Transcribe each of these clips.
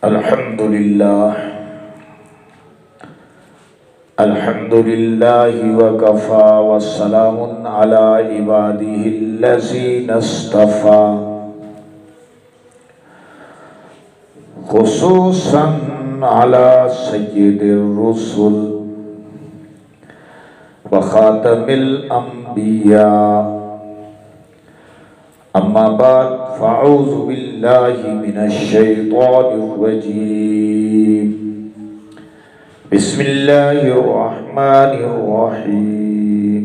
الحمد لله وكفى والسلام على عباده الذين اصطفى خصوصا على سيد الرسل وخاتم الأنبياء أما بعد فأعوذ بالله من الشيطان الرجيم بسم الله الرحمن الرحيم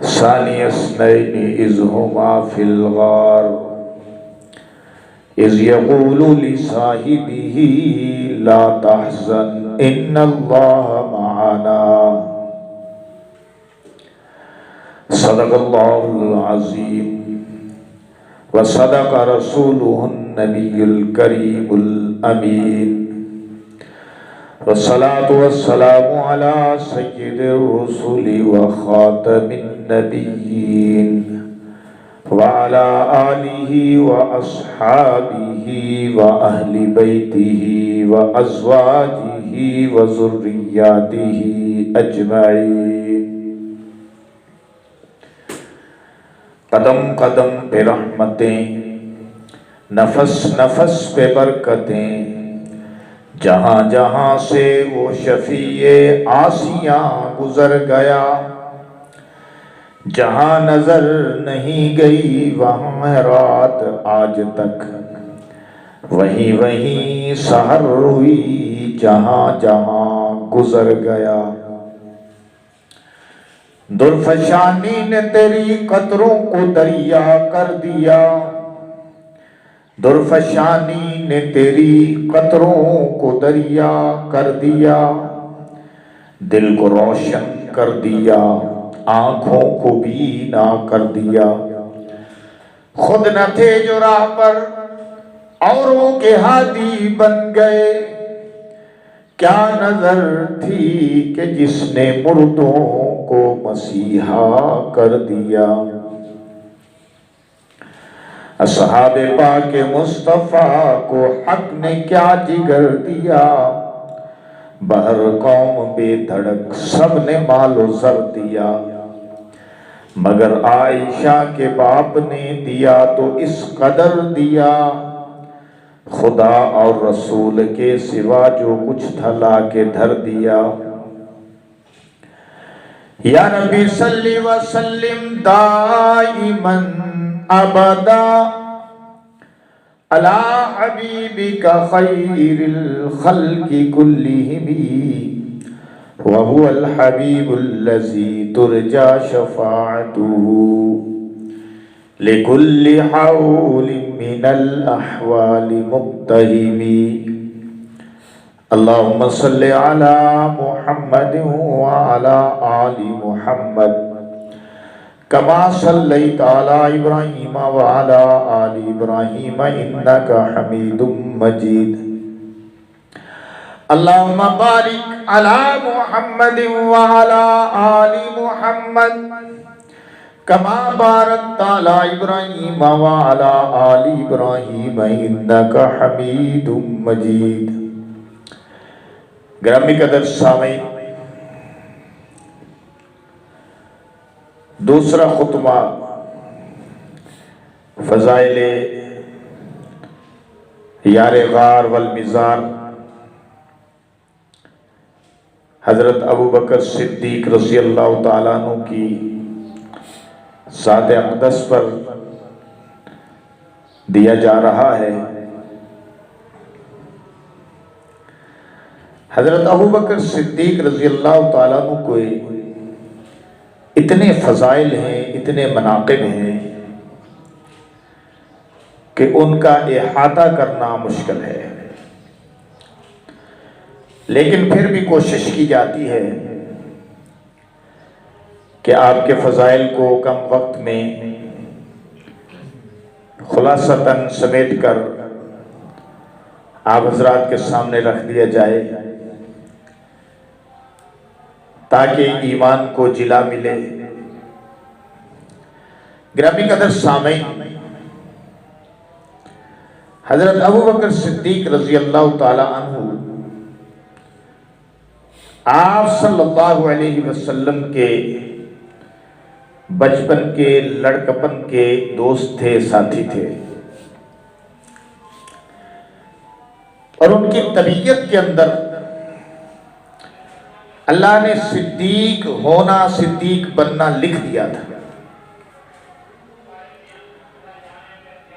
ثاني اثنين إذ هما في الغار إذ يقول لصاحبه لا تحزن إن الله معنا صدق الله العظيم وصدق رسوله النبي الكريم الأمين والصلاة والسلام على سيد الرسل وخاتم النبيين وعلى آله وأصحابه وأهل بيته وأزواجه وذرياته أجمعين قدم قدم پہ رحمتیں، نفس نفس پہ برکتیں، جہاں جہاں سے وہ شفیع آسیاں گزر گیا، جہاں نظر نہیں گئی وہاں رات آج تک، وہیں وہیں سحر ہوئی جہاں جہاں گزر گیا۔ درفشانی نے تیری قطروں کو دریا کر دیا، درفشانی نے تیری قطروں کو دریا کر دیا، دل کو روشن کر دیا، آنکھوں کو بینا کر دیا۔ خود نہ تھے جو راہ پر اوروں کے ہادی بن گئے، کیا نظر تھی کہ جس نے مردوں کو مسیحا کر دیا۔ اصحاب پاک مصطفیٰ کو حق نے کیا جگر دیا، بہر قوم بے دھڑک سب نے مال و زر دیا، مگر عائشہ کے باپ نے دیا تو اس قدر دیا، خدا اور رسول کے سوا جو کچھ تھا لا کے دھر دیا۔ یا نبی صلی وسلم دائماً ابدا علی حبیبک خیر الخلق کلہم وہو الحبیب الذی ترجى شفاعته لكل حول من الأحوال مقتحم۔ اللهم صل على محمد وعلى آل محمد كما صليت على إبراهيم وعلى آل إبراهيم إنك حميد مجيد۔ اللهم بارك على محمد وعلى آل محمد كما باركت على إبراهيم وعلى آل إبراهيم إنك حميد مجيد۔ گرامی قدر سامعین، دوسرا خطبہ فضائل یار غار والمزار حضرت ابوبکر صدیق رضی اللہ تعالیٰ عنہ کی ذات اقدس پر دیا جا رہا ہے۔ حضرت ابوبکر صدیق رضی اللہ تعالیٰ عنہ کو اتنے فضائل ہیں، اتنے مناقب ہیں کہ ان کا احاطہ کرنا مشکل ہے، لیکن پھر بھی کوشش کی جاتی ہے کہ آپ کے فضائل کو کم وقت میں خلاصتاً سمیٹ کر آپ حضرات کے سامنے رکھ دیا جائے تاکہ ایمان کو جلا ملے۔ گرامی قدر سامعین، حضرت ابو بکر صدیق رضی اللہ تعالی عنہ آپ صلی اللہ علیہ وسلم کے بچپن کے لڑکپن کے دوست تھے، ساتھی تھے، اور ان کی طبیعت کے اندر اللہ نے صدیق ہونا، صدیق بننا لکھ دیا تھا۔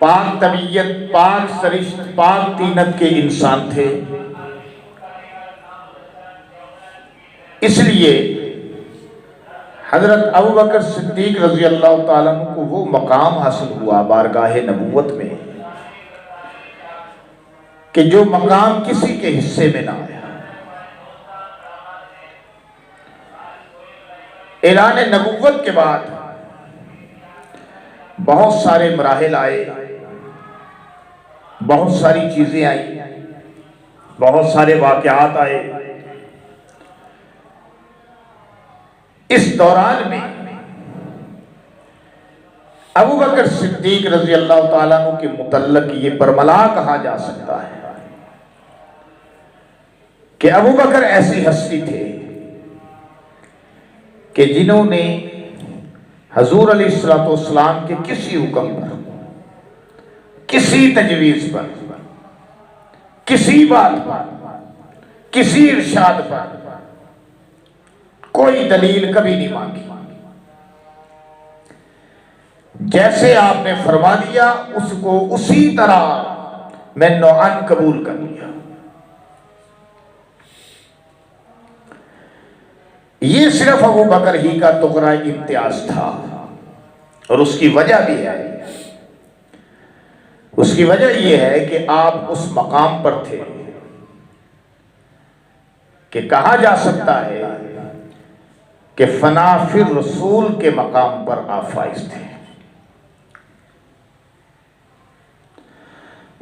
پاک طبیعت، پاک سرشت، پاک طینت کے انسان تھے، اس لیے حضرت ابو بکر صدیق رضی اللہ تعالیٰ عنہ کو وہ مقام حاصل ہوا بارگاہ نبوت میں کہ جو مقام کسی کے حصے میں نہ آیا۔ اعلان نبوت کے بعد بہت سارے مراحل آئے، بہت ساری چیزیں آئیں، بہت سارے واقعات آئے۔ اس دوران میں ابو بکر صدیق رضی اللہ تعالیٰ عنہ کے متعلق یہ برملا کہا جا سکتا ہے کہ ابو بکر ایسی ہستی تھے کہ جنہوں نے حضور علیہ السلام کے کسی حکم پر، کسی تجویز پر، کسی بات پر، کسی ارشاد پر کوئی دلیل کبھی نہیں مانگی، جیسے آپ نے فرما دیا اس کو اسی طرح میں نوعاً قبول کر لیا۔ یہ صرف ابو بکر ہی کا تغرہ امتیاز تھا، اور اس کی وجہ بھی ہے۔ اس کی وجہ یہ ہے کہ آپ اس مقام پر تھے کہ کہا جا سکتا ہے کہ فنا فی الرسول کے مقام پر آپ فائز تھے۔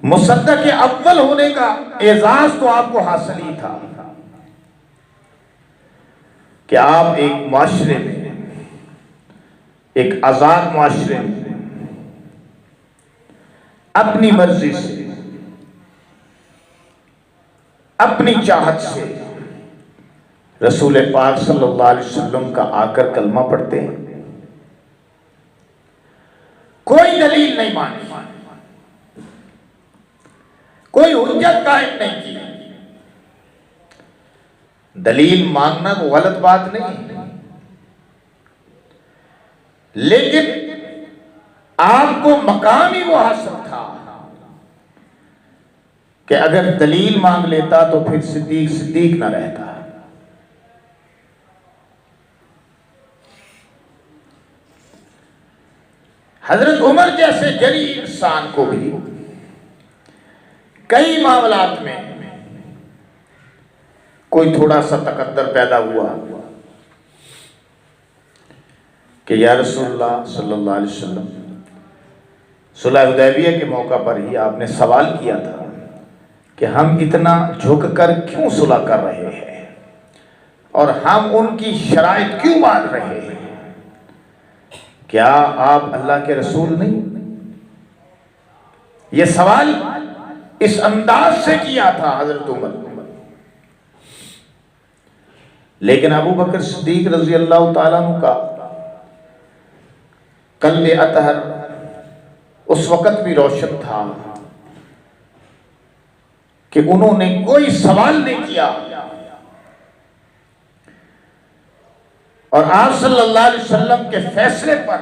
مصدق اول ہونے کا اعزاز تو آپ کو حاصل ہی تھا کہ آپ ایک معاشرے میں، ایک آزاد معاشرے میں اپنی مرضی سے، اپنی چاہت سے رسول پاک صلی اللہ علیہ وسلم کا آ کر کلمہ پڑھتے ہیں، کوئی دلیل نہیں مانی، کوئی حجت قائم نہیں کی۔ دلیل مانگنا کو غلط بات نہیں، لیکن آپ کو مقام ہی وہ حاصل تھا کہ اگر دلیل مانگ لیتا تو پھر صدیق صدیق نہ رہتا۔ حضرت عمر جیسے جلیل انسان کو بھی کئی معاملات میں کوئی تھوڑا سا تقدر پیدا ہوا کہ یا رسول اللہ صلی اللہ علیہ وسلم، صلح حدیبیہ کے موقع پر ہی آپ نے سوال کیا تھا کہ ہم اتنا جھک کر کیوں صلح کر رہے ہیں اور ہم ان کی شرائط کیوں مان رہے ہیں؟ کیا آپ اللہ کے رسول نہیں؟ یہ سوال اس انداز سے کیا تھا حضرت عمر، لیکن ابو بکر صدیق رضی اللہ تعالیٰ عنہ کا قلب اطہر اس وقت بھی روشن تھا کہ انہوں نے کوئی سوال نہیں کیا، اور آپ صلی اللہ علیہ وسلم کے فیصلے پر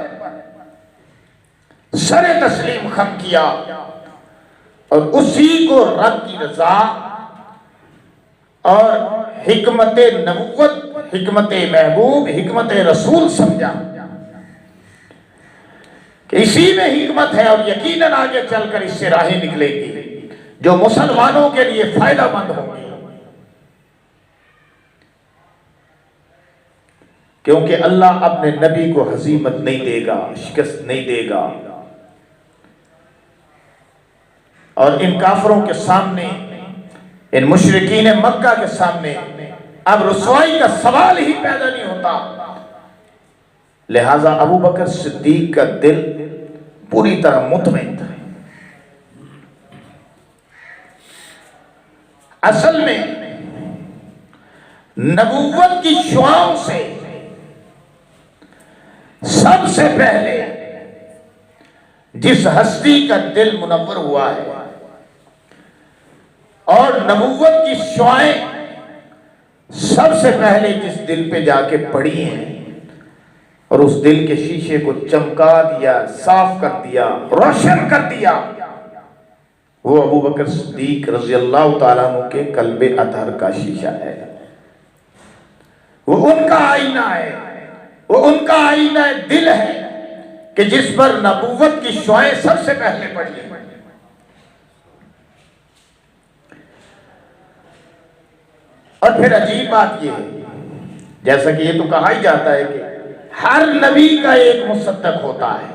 سر تسلیم خم کیا، اور اسی کو رب کی رضا اور حکمت نبوت، حکمت محبوب، حکمت رسول سمجھا کہ اسی میں حکمت ہے، اور یقیناً آگے چل کر اس سے راہیں نکلے گی جو مسلمانوں کے لیے فائدہ مند ہوں گی، کیونکہ اللہ اپنے نبی کو ہزیمت نہیں دے گا، شکست نہیں دے گا، اور ان کافروں کے سامنے، ان مشرکین مکہ کے سامنے اب رسوائی کا سوال ہی پیدا نہیں ہوتا۔ لہٰذا ابو بکر صدیق کا دل پوری طرح مطمئن تھا اصل میں نبوت کی شعاؤں سے سب سے پہلے جس ہستی کا دل منور ہوا ہے اور نبوت کی شعائیں سب سے پہلے جس دل پہ جا کے پڑی ہیں اور اس دل کے شیشے کو چمکا دیا، صاف کر دیا، روشن کر دیا، وہ ابو بکر صدیق رضی اللہ تعالیٰ عنہ کے قلب اطہر کا شیشہ ہے۔ وہ ان کا آئینہ ہے، وہ ان کا آئینہ دل ہے کہ جس پر نبوت کی شعائیں سب سے پہلے پڑی ہیں۔ اور پھر عجیب بات یہ ہے، جیسا کہ یہ تو کہا ہی جاتا ہے کہ ہر نبی کا ایک مصدق ہوتا ہے،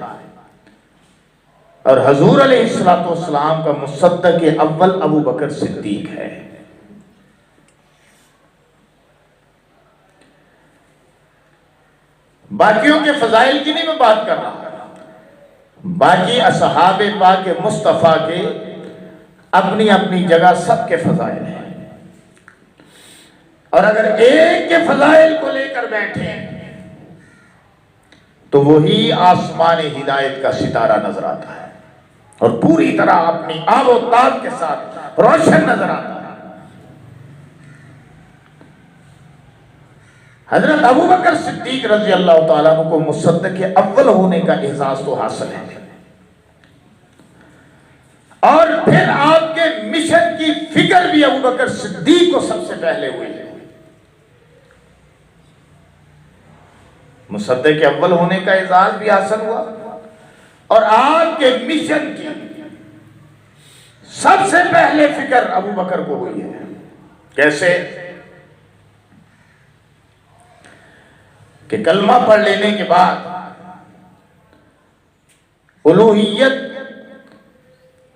اور حضور علیہ السلام کا مصدق اول ابو بکر صدیق ہے۔ باقیوں کے فضائل کی نہیں میں بات کر رہا، باقی اصحاب پاک مصطفیٰ کے اپنی اپنی جگہ سب کے فضائل ہیں، اور اگر ایک کے فضائل کو لے کر بیٹھے تو وہی آسمان ہدایت کا ستارہ نظر آتا ہے اور پوری طرح اپنی آب و تاب کے ساتھ روشن نظر آتا ہے۔ حضرت ابو بکر صدیق رضی اللہ تعالیٰ عنہ کو مصدق اول ہونے کا اعزاز تو حاصل ہے، اور پھر آپ کے مشن کی فکر بھی ابو بکر صدیق کو سب سے پہلے ہوئی ہے۔ مصدق اول ہونے کا اعزاز بھی حاصل ہوا، اور آپ کے مشن کی سب سے پہلے فکر ابو بکر کو ہوئی ہے۔ کیسے؟ کہ کلمہ پڑھ لینے کے بعد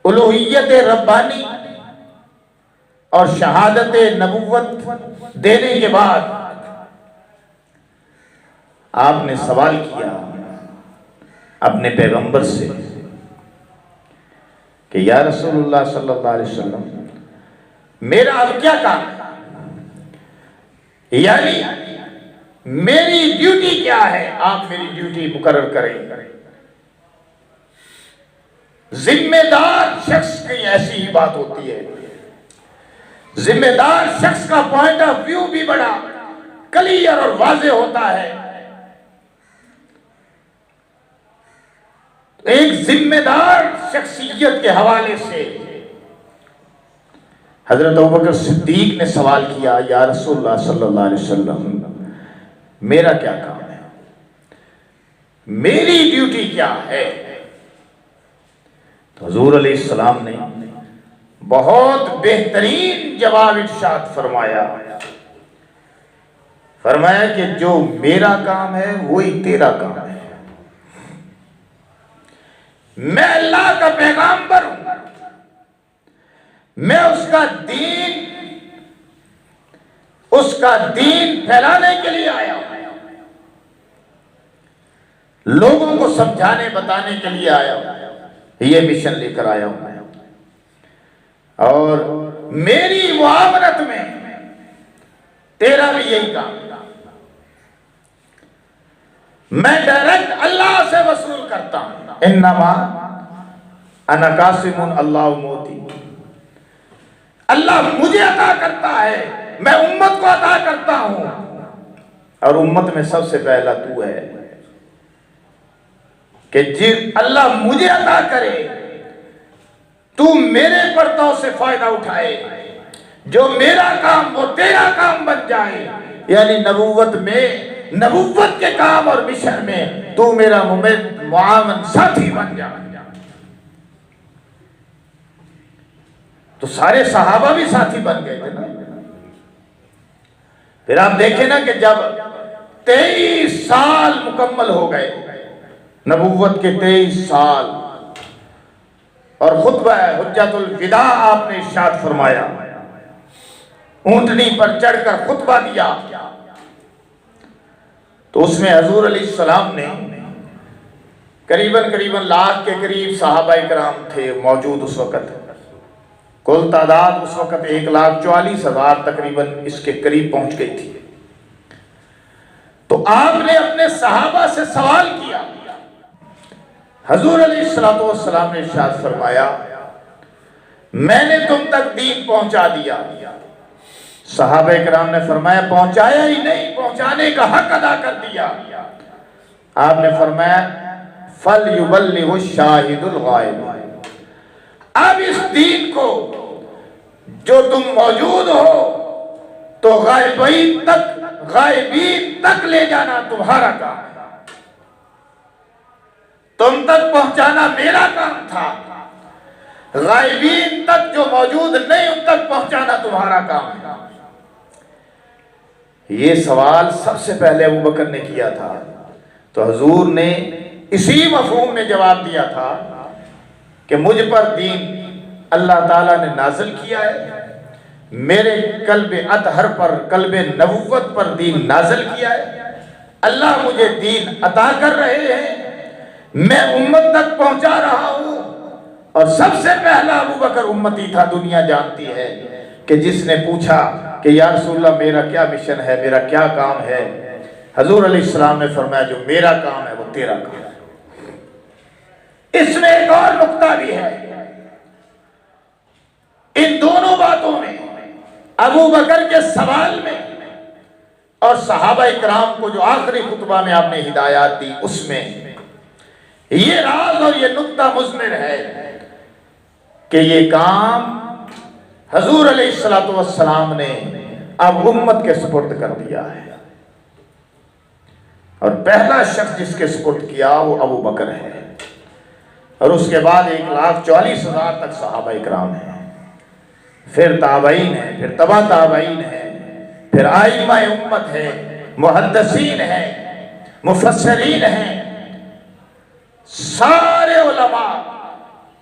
الوہیت ربانی اور شہادت نبوت دینے کے بعد آپ نے سوال کیا اپنے پیغمبر سے کہ یا رسول اللہ صلی اللہ علیہ وسلم، میرا اب کیا کام ہے؟ یعنی میری ڈیوٹی کیا ہے؟ آپ میری ڈیوٹی مقرر کریں۔ ذمہ دار شخص کی ایسی ہی بات ہوتی ہے، ذمہ دار شخص کا پوائنٹ آف ویو بھی بڑا کلیئر اور واضح ہوتا ہے۔ ایک ذمہ دار شخصیت کے حوالے سے حضرت ابوبکر صدیق نے سوال کیا، یا رسول اللہ صلی اللہ علیہ وسلم، میرا کیا کام ہے؟ میری ڈیوٹی کیا ہے؟ تو حضور علیہ السلام نے بہت بہترین جواب ارشاد فرمایا کہ جو میرا کام ہے وہی تیرا کام ہے۔ میں اللہ کا پیغامبر ہوں، میں اس کا دین پھیلانے کے لیے آیا ہوں، لوگوں کو سمجھانے بتانے کے لیے آیا ہوں، یہ مشن لے کر آیا ہوں میں، اور میری معاونت میں تیرا بھی یہی کام۔ میں ڈائریکٹ اللہ سے وصول کرتا ہوں، انما انا قاسم اللہ موتی، اللہ مجھے عطا کرتا ہے، میں امت کو عطا کرتا ہوں، اور امت میں سب سے پہلا تو ہے کہ اللہ مجھے عطا کرے، تو میرے پرتو سے فائدہ اٹھائے، جو میرا کام وہ تیرا کام بن جائے، یعنی نبوت کے کام اور مشن میں تو میرا معاون ساتھی بن جا۔ تو سارے صحابہ بھی ساتھی بن گئے تھے نا۔ پھر آپ دیکھیں نا کہ جب 23 سال مکمل ہو گئے، نبوت کے 23 سال، اور خطبہ حجت الوداع آپ نے ارشاد فرمایا، اونٹنی پر چڑھ کر خطبہ دیا، تو اس میں حضور علیہ السلام نے قریباً لاکھ کے قریب صحابہ کرام تھے موجود اس وقت، کل تعداد اس وقت 1,44,000 تقریباً اس کے قریب پہنچ گئی تھی۔ تو آپ نے اپنے صحابہ سے سوال کیا۔ حضور علیہ السلام نے ارشاد فرمایا میں نے تم تک دین پہنچا دیا۔ صحابہ کرام نے فرمایا پہنچایا ہی نہیں، پہنچانے کا حق ادا کر دیا۔ آپ نے فرمایا فَلْيُبَلِّغُ الشَّاهِدُ الْغَائِبُ، اب اس دین کو جو تم موجود ہو تو غائبین تک لے جانا تمہارا کام ہے، تم تک پہنچانا میرا کام تھا، غائبین تک جو موجود نہیں ان تک پہنچانا تمہارا کام ہے۔ یہ سوال سب سے پہلے ابوبکر نے کیا تھا، تو حضور نے اسی مفہوم میں جواب دیا تھا کہ مجھ پر دین اللہ تعالیٰ نے نازل کیا ہے، میرے قلب اطہر پر، قلب نبوت پر دین نازل کیا ہے، اللہ مجھے دین عطا کر رہے ہیں، میں امت تک پہنچا رہا ہوں۔ اور سب سے پہلا ابوبکر امتی تھا، دنیا جانتی ہے، کہ جس نے پوچھا کہ یا رسول اللہ میرا کیا مشن ہے، میرا کیا کام ہے؟ حضور علیہ السلام نے فرمایا جو میرا کام ہے وہ تیرا کام ہے۔ اس میں ایک اور نقطہ بھی ہے، ان دونوں باتوں میں، ابوبکر کے سوال میں اور صحابہ اکرام کو جو آخری خطبہ میں آپ نے ہدایات دی اس میں، یہ راز اور یہ نقطہ مضمر ہے کہ یہ کام حضور علیہ السلام نے اب امت کے سپرد کر دیا ہے، اور پہلا شخص جس کے سپرد کیا وہ ابوبکر ہے، اور اس کے بعد 1,44,000 تک صحابہ اکرام ہیں، پھر تابعین ہیں، پھر تبع تابعین ہیں، پھر ائمہ امت ہیں، محدثین ہیں، مفسرین ہیں، سارے علماء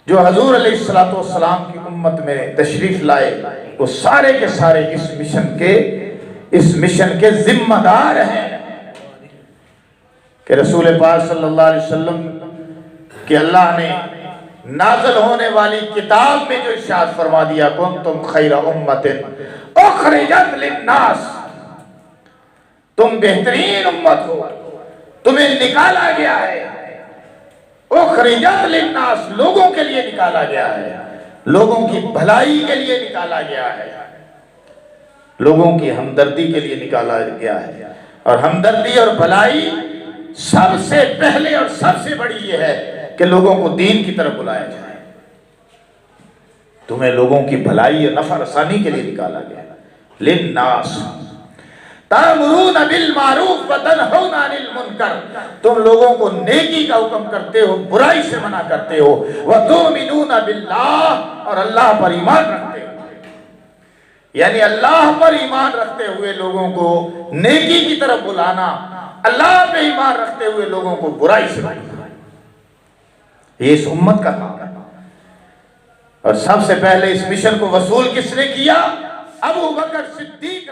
جو حضور علیہ السلام کی امت میں تشریف لائے وہ سارے کے سارے اس مشن کے ذمہ دار ہیں کہ رسول پاک صلی اللہ علیہ وسلم کہ اللہ نے نازل ہونے والی کتاب میں جو ارشاد فرما دیا کنتم خیر امت اخرجت للناس، تم بہترین امت ہو، تمہیں نکالا گیا ہے، اخرجت للناس لوگوں کے لیے نکالا گیا ہے، لوگوں کی بھلائی کے لیے نکالا گیا ہے، لوگوں کی ہمدردی کے لیے نکالا گیا ہے، اور ہمدردی اور بھلائی سب سے پہلے اور سب سے بڑی یہ ہے کہ لوگوں کو دین کی طرف بلایا جائے، تمہیں لوگوں کی بھلائی اور نفع رسانی کے لیے نکالا گیا للناس تأمرون بالمعروف وتنہون عن المنکر، تم لوگوں کو نیکی کا حکم کرتے ہو، برائی سے منع کرتے ہو، وتؤمنون باللہ، اور اللہ پر ایمان رکھتے ہو، یعنی اللہ پر ایمان رکھتے ہوئے لوگوں کو نیکی کی طرف بلانا، اللہ پہ ایمان رکھتے ہوئے لوگوں کو برائی سے منع، یہ اس امت کا کام ہے۔ اور سب سے پہلے اس مشن کو وصول کس نے کیا؟ ابوبکر صدیق